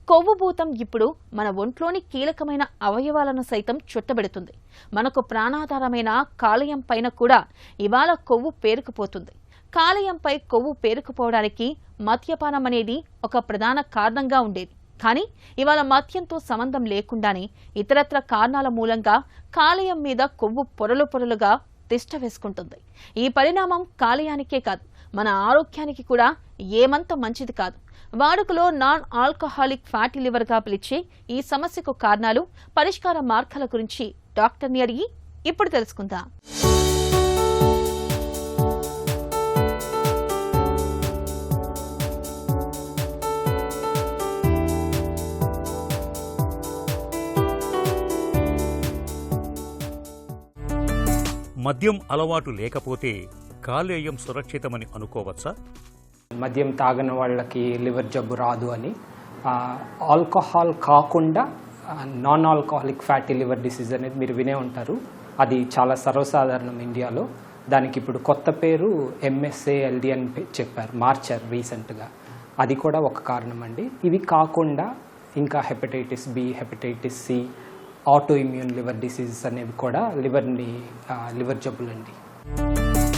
కొవ్వుభూతం ఇప్పుడు మన ఒంట్లోని కీలకమైన అవయవాలను సైతం చుట్టబెడుతుంది. మనకు ప్రాణాధారమైన కాలేయం పైన కూడా ఇవాళ కొవ్వు పేరుకుపోతుంది. కాలేయంపై కొవ్వు పేరుకుపోవడానికి మద్యపానం అనేది ఒక ప్రధాన కారణంగా ఉండేది. కానీ ఇవాళ మద్యంతో సంబంధం లేకుండానే ఇతరత్ర కారణాల మూలంగా కాలేయం మీద కొవ్వు పొరలు పొరలుగా తిష్ట వేసుకుంటుంది. ఈ పరిణామం కాలేయానికే కాదు, మన ఆరోగ్యానికి కూడా ఏమంత మంచిది కాదు. వాడుకలో నాన్ ఆల్కహాలిక్ ఫ్యాటీ లివర్ గా పిలిచే ఈ సమస్యకు కారణాలు, పరిష్కార మార్గాల గురించి డాక్టర్ని అడిగి ఇప్పుడు తెలుసుకుందాం. మద్యం అలవాటు లేకపోతే కాలేయం సురక్షితమని అనుకోవచ్చా? మద్యం తాగని వాళ్ళకి లివర్ జబ్బు రాదు అని. ఆల్కహాల్ కాకుండా non alcoholic fatty liver disease అనేది మీరు వినే ఉంటారు. అది చాలా సర్వసాధారణం ఇండియాలో. దానికి ఇప్పుడు కొత్త పేరు MSALD అని చెప్పారు, మార్చారు రీసెంట్గా. అది కూడా ఒక కారణం అండి. ఇవి కాకుండా ఇంకా hepatitis B, hepatitis C, auto immune liver diseases అనేవి కూడా లివర్ జబ్బులండి.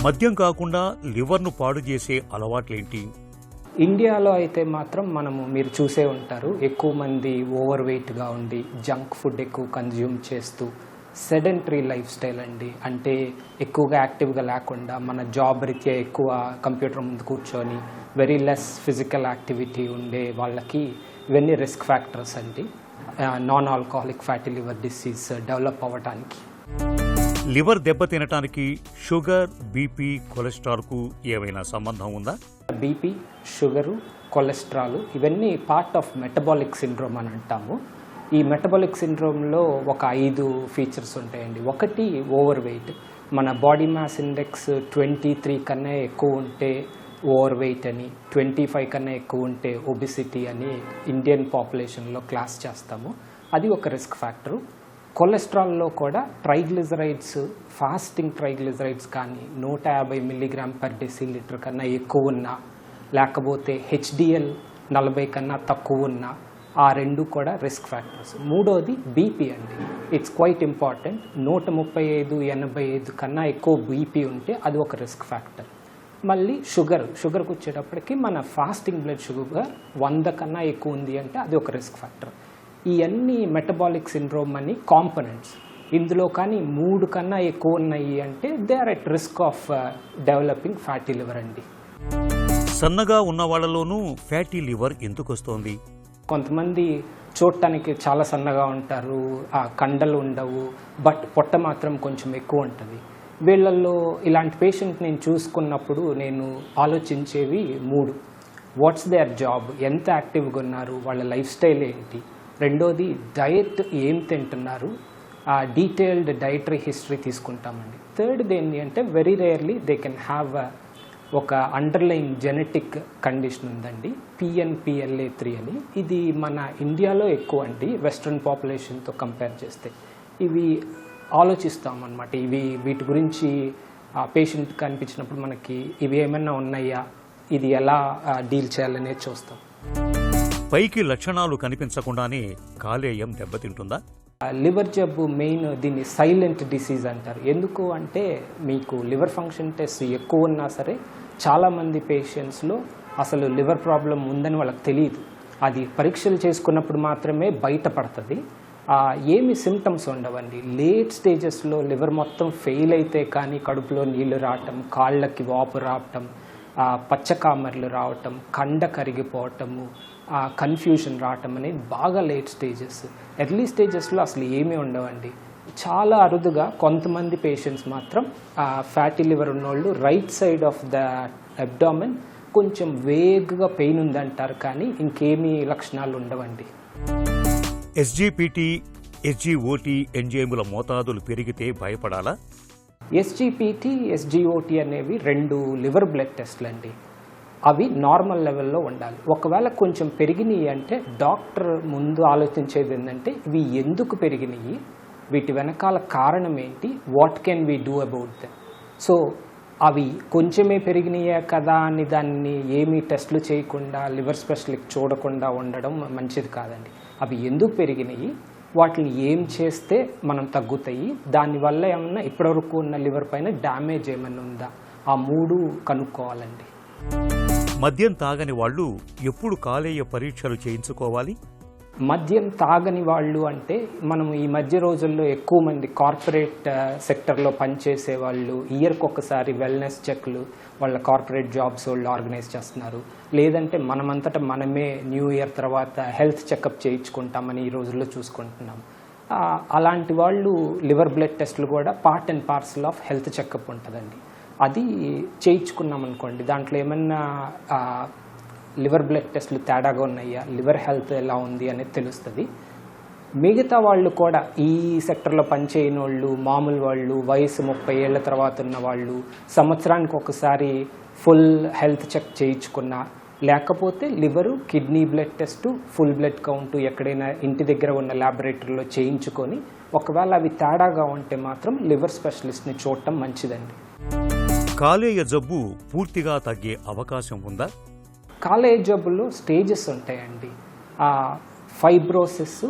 మద్యం కాకుండా లివర్ను పాడు చేసే అలవాట్లేంటి? ఇండియాలో అయితే మాత్రం మీరు చూసే ఉంటారు, ఎక్కువ మంది ఓవర్ వెయిట్గా ఉండి జంక్ ఫుడ్ ఎక్కువ కన్జ్యూమ్ చేస్తూ సెడెంటరీ లైఫ్ స్టైల్ అండి. అంటే ఎక్కువగా యాక్టివ్గా లేకుండా మన జాబ్ రీత్యా ఎక్కువ కంప్యూటర్ ముందు కూర్చొని వెరీ లెస్ ఫిజికల్ యాక్టివిటీ ఉండే వాళ్ళకి ఇవన్నీ రిస్క్ ఫ్యాక్టర్స్ అండి non alcoholic fatty liver disease develop అవ్వడానికి. లివర్ దెబ్బతినటానికి షుగర్, బీపీ, కొలెస్ట్రాల్కు ఏమైనా సంబంధం ఉందా? బీపీ, షుగరు, కొలెస్ట్రాల్ ఇవన్నీ పార్ట్ ఆఫ్ మెటబాలిక్ సిండ్రోమ్ అని అంటాము. ఈ మెటబాలిక్ సిండ్రోమ్లో ఒక 5 ఫీచర్స్ ఉంటాయండి. ఒకటి ఓవర్ వెయిట్. మన బాడీ మాస్ ఇండెక్స్ 23 కన్నా ఎక్కువ ఉంటే ఓవర్ వెయిట్ అని, 25 కన్నా ఎక్కువ ఉంటే ఒబిసిటీ అని ఇండియన్ పాపులేషన్లో క్లాస్ చేస్తాము. అది ఒక రిస్క్ ఫ్యాక్టరు. కొలెస్ట్రాల్లో కూడా ట్రైగ్లిజరైడ్స్, ఫాస్టింగ్ ట్రైగ్లిజరైడ్స్ కానీ 150 mg/dL కన్నా ఎక్కువ ఉన్నా, లేకపోతే HDL 40 కన్నా తక్కువ ఉన్నా, ఆ 2 కూడా రిస్క్ ఫ్యాక్టర్స్. మూడోది బీపీ అండి. It's quite important. 135/85 కన్నా ఎక్కువ బీపీ ఉంటే అది ఒక రిస్క్ ఫ్యాక్టర్. మళ్ళీ షుగర్కి వచ్చేటప్పటికి మన ఫాస్టింగ్ బ్లడ్ షుగర్ 100 కన్నా ఎక్కువ ఉంది అంటే అది ఒక రిస్క్ ఫ్యాక్టర్. ఇవన్నీ మెటబాలిక్ సిండ్రోమ్ అని కాంపోనెంట్స్. ఇందులో కానీ 3 కన్నా ఎక్కువ ఉన్నాయి అంటే they are at risk of developing fatty liver అండి. సన్నగా ఉన్న వాళ్ళలోనూ ఫ్యాటీ లివర్ ఎందుకు వస్తుంది? కొంతమంది చూడటానికి చాలా సన్నగా ఉంటారు, కండలు ఉండవు, బట్ పొట్ట మాత్రం కొంచెం ఎక్కువ ఉంటుంది. వీళ్ళల్లో ఇలాంటి పేషెంట్ నేను చూసుకున్నప్పుడు నేను ఆలోచించేవి 3. వాట్స్ దేర్ జాబ్, ఎంత యాక్టివ్గా ఉన్నారు, వాళ్ళ లైఫ్ స్టైల్ ఏంటి. రెండోది డయట్ ఏం తింటున్నారు, డీటెయిల్డ్ డైటరీ హిస్టరీ తీసుకుంటామండి. థర్డ్ది ఏంటి అంటే very rarely they can have ఒక అండర్లైన్ జెనెటిక్ కండిషన్ ఉందండి, PNPLA3 అని. ఇది మన ఇండియాలో ఎక్కువ అండి, వెస్ట్రన్ పాపులేషన్తో కంపేర్ చేస్తే. ఇవి ఆలోచిస్తామన్నమాట. వీటి గురించి పేషెంట్ కనిపించినప్పుడు మనకి ఇవి ఏమైనా ఉన్నాయా, ఇది ఎలా డీల్ చేయాలనేది చూస్తాం. పైకి లక్షణాలు కనిపించకుండానే కాలేయం దెబ్బతింటుందా? లివర్ జబ్బు మెయిన్ దీన్ని సైలెంట్ డిసీజ్ అంటారు. ఎందుకు అంటే మీకు లివర్ ఫంక్షన్ టెస్ట్ ఎక్కువ ఉన్నా సరే చాలామంది పేషెంట్స్లో అసలు లివర్ ప్రాబ్లం ఉందని వాళ్ళకి తెలియదు. అది పరీక్షలు చేసుకున్నప్పుడు మాత్రమే బయటపడుతుంది. ఏమి సిమ్టమ్స్ ఉండవండి. లేట్ స్టేజెస్లో లివర్ మొత్తం ఫెయిల్ అయితే కానీ కడుపులో నీళ్లు రావటం, కాళ్ళకి వాపు రావటం, పచ్చకామర్లు రావటం, కండ కరిగిపోవటము, కన్ఫ్యూజన్ రావటం అనేది బాగా లేట్ స్టేజెస్. ఎర్లీ స్టేజెస్లో అసలు ఏమీ ఉండవండి. చాలా అరుదుగా కొంతమంది పేషెంట్స్ మాత్రం ఫ్యాటీ లివర్ ఉన్నోళ్ళు right side of the abdomen కొంచెం వేగ్గా పెయిన్ ఉందంటారు, కానీ ఇంకేమీ లక్షణాలు ఉండవండి. SGPT, SGOT ఎంజైముల మోతాదులు పెరిగితే భయపడాలా? SGPT, SGOT అనేవి 2 లివర్ బ్లడ్ టెస్ట్లు అండి. అవి నార్మల్ లెవెల్లో ఉండాలి. ఒకవేళ కొంచెం పెరిగినాయి అంటే డాక్టర్ ముందు ఆలోచించేది ఏంటంటే ఇవి ఎందుకు పెరిగినాయి, వీటి వెనకాల కారణం ఏంటి, what can we do about them. So అవి కొంచెమే పెరిగినాయే కదా అని దాన్ని ఏమీ టెస్టులు చేయకుండా లివర్ స్పెషలిస్ట్ చూడకుండా ఉండడం మంచిది కాదండి. అవి ఎందుకు పెరిగినాయి, వాటిని ఏం చేస్తే మనం తగ్గుతాయి, దానివల్ల ఏమన్నా ఇప్పటివరకు ఉన్న లివర్ పైన డ్యామేజ్ ఏమైనా ఉందా, ఆ 3 కనుక్కోవాలండి. మద్యం తాగని వాళ్ళు ఎప్పుడు కాలేయ పరీక్షలు చేయించుకోవాలి? మద్యం తాగని వాళ్ళు అంటే మనము ఈ మధ్య రోజుల్లో ఎక్కువ మంది కార్పొరేట్ సెక్టర్లో పనిచేసే వాళ్ళు ఇయర్కి ఒకసారి వెల్నెస్ చెక్లు వాళ్ళ కార్పొరేట్ జాబ్స్ వాళ్ళు ఆర్గనైజ్ చేస్తున్నారు. లేదంటే మనమంతటా మనమే న్యూ ఇయర్ తర్వాత హెల్త్ చెకప్ చేయించుకుంటామని ఈ రోజుల్లో చూసుకుంటున్నాం. అలాంటి వాళ్ళు లివర్ బ్లడ్ టెస్టులు కూడా part and parcel of health checkup ఉంటుందండి. అది చేయించుకున్నాం అనుకోండి, దాంట్లో ఏమన్నా లివర్ బ్లడ్ టెస్టులు తేడాగా ఉన్నాయా, లివర్ హెల్త్ ఎలా ఉంది అనేది తెలుస్తుంది. మిగతా వాళ్ళు కూడా ఈ సెక్టర్లో పనిచేయని వాళ్ళు, మామూలు వాళ్ళు, వయసు 30 ఏళ్ల తర్వాత ఉన్న వాళ్ళు, సంవత్సరానికి ఒకసారి ఫుల్ హెల్త్ చెక్ చేయించుకున్నా, లేకపోతే liver, kidney blood test, full blood count ఎక్కడైనా ఇంటి దగ్గర ఉన్న ల్యాబొరేటరీలో చేయించుకొని ఒకవేళ అవి తేడాగా ఉంటే మాత్రం లివర్ స్పెషలిస్ట్ని చూడటం మంచిదండి. కాలేయ జబ్బు పూర్తిగా తగ్గే అవకాశం ఉందా? కాలేయ జబ్బులో స్టేజెస్ ఉంటాయండి. ఫైబ్రోసిస్,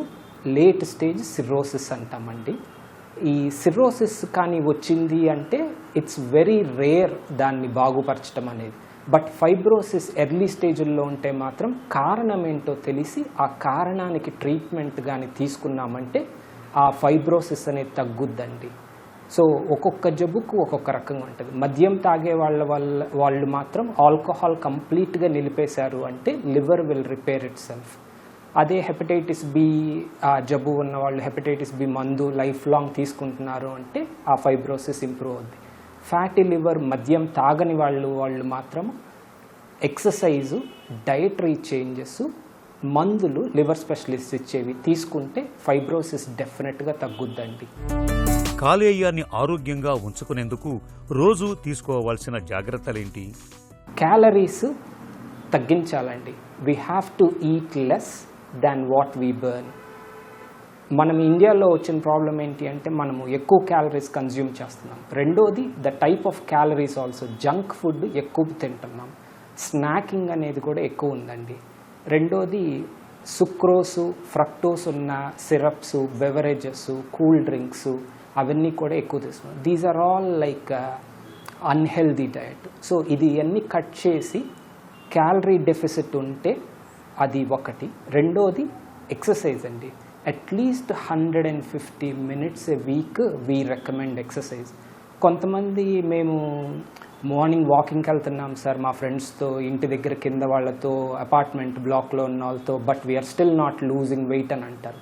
లేట్ స్టేజ్ సిర్రోసిస్ అంటామండి. ఈ సిర్రోసిస్ కానీ వచ్చింది అంటే ఇట్స్ వెరీ రేర్ దాన్ని బాగుపరచడం అనేది. బట్ ఫైబ్రోసిస్ ఎర్లీ స్టేజ్లో ఉంటే మాత్రం కారణం ఏంటో తెలిసి ఆ కారణానికి ట్రీట్మెంట్ కానీ తీసుకున్నామంటే ఆ ఫైబ్రోసిస్ అనేది తగ్గుద్దండి. సో ఒక్కొక్క జబ్బుకు ఒక్కొక్క రకంగా ఉంటుంది. మద్యం తాగే వాళ్ళు మాత్రం ఆల్కహాల్ కంప్లీట్గా నిలిపేశారు అంటే liver will repair it self. అదే హెపటైటిస్ బి జబ్బు ఉన్న వాళ్ళు హెపటైటిస్ బి మందు లైఫ్ లాంగ్ తీసుకుంటున్నారు అంటే ఆ ఫైబ్రోసిస్ ఇంప్రూవ్ అవుద్ది. ఫ్యాటీ లివర్ మద్యం తాగని వాళ్ళు మాత్రం ఎక్సర్సైజు, డయటరీ చేంజెస్, మందులు లివర్ స్పెషలిస్ట్ ఇచ్చేవి తీసుకుంటే ఫైబ్రోసిస్ డెఫినెట్గా తగ్గుద్దండి. కాలేయాన్ని ఆరోగ్యంగా ఉంచుకునేందుకు రోజు తీసుకోవాల్సిన జాగ్రత్తలేంటి? క్యాలరీస్ తగ్గించాలండి. We have to eat less than what we burn. మనం ఇండియాలో వచ్చిన ప్రాబ్లం ఏంటి అంటే మనము ఎక్కువ క్యాలరీస్ కన్జ్యూమ్ చేస్తున్నాం. రెండోది the type of calories also, junk food ఎక్కువ తింటున్నాం, స్నాకింగ్ అనేది కూడా ఎక్కువ ఉందండి. రెండోది సుక్రోసు, ఫ్రక్టోస్ ఉన్న సిరప్స్, బెవరేజెస్, కూల్ డ్రింక్స్ అవన్నీ కూడా ఎక్కువ తీసుకున్నాం. These are all like unhealthy diet. So ఇది అన్నీ కట్ చేసి క్యాలరీ డెఫిసిట్ ఉంటే అది ఒకటి. రెండోది ఎక్సర్సైజ్ అండి. At least 150 minutes a week we recommend exercise. కొంతమంది మేము మార్నింగ్ వాకింగ్కి వెళ్తున్నాం సార్ మా ఫ్రెండ్స్తో, ఇంటి దగ్గర కింద వాళ్ళతో, అపార్ట్మెంట్ బ్లాక్లో ఉన్న వాళ్ళతో, but we are still not losing weight అని అంటారు.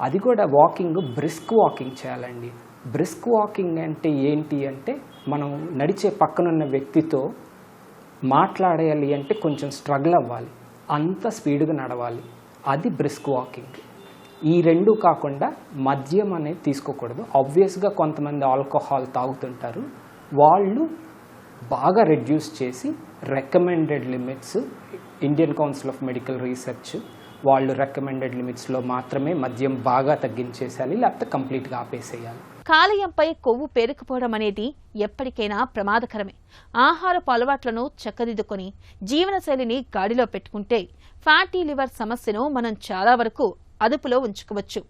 అది కూడా వాకింగ్ బ్రిస్క్ వాకింగ్ చేయాలండి. బ్రిస్క్ వాకింగ్ అంటే ఏంటి అంటే మనం నడిచే పక్కనున్న వ్యక్తితో మాట్లాడాలి అంటే కొంచెం స్ట్రగుల్ అవ్వాలి, అంత స్పీడ్గా నడవాలి. అది బ్రిస్క్ వాకింగ్. ఈ రెండు కాకుండా మద్యం అనేది తీసుకోకూడదు. ఆబ్వియస్గా కొంతమంది ఆల్కహాల్ తాగుతుంటారు, వాళ్ళు బాగా రెడ్యూస్ చేసి recommended limits, Indian council of medical research వాళ్ళు రికమెండెడ్ లిమిట్స్లో మాత్రమే మద్యం బాగా తగ్గించేసేయాలి, లేకపోతే కంప్లీట్గా ఆపేసేయాలి. కాలేయంపై కొవ్వు పేరుకుపోవడం అనేది ఎప్పటికైనా ప్రమాదకరమే. ఆహారపు అలవాట్లను చక్కదిద్దుకొని జీవనశైలిని గాడిలో పెట్టుకుంటే ఫ్యాటీ లివర్ సమస్యను మనం చాలా వరకు అదుపులో ఉంచుకోవచ్చు.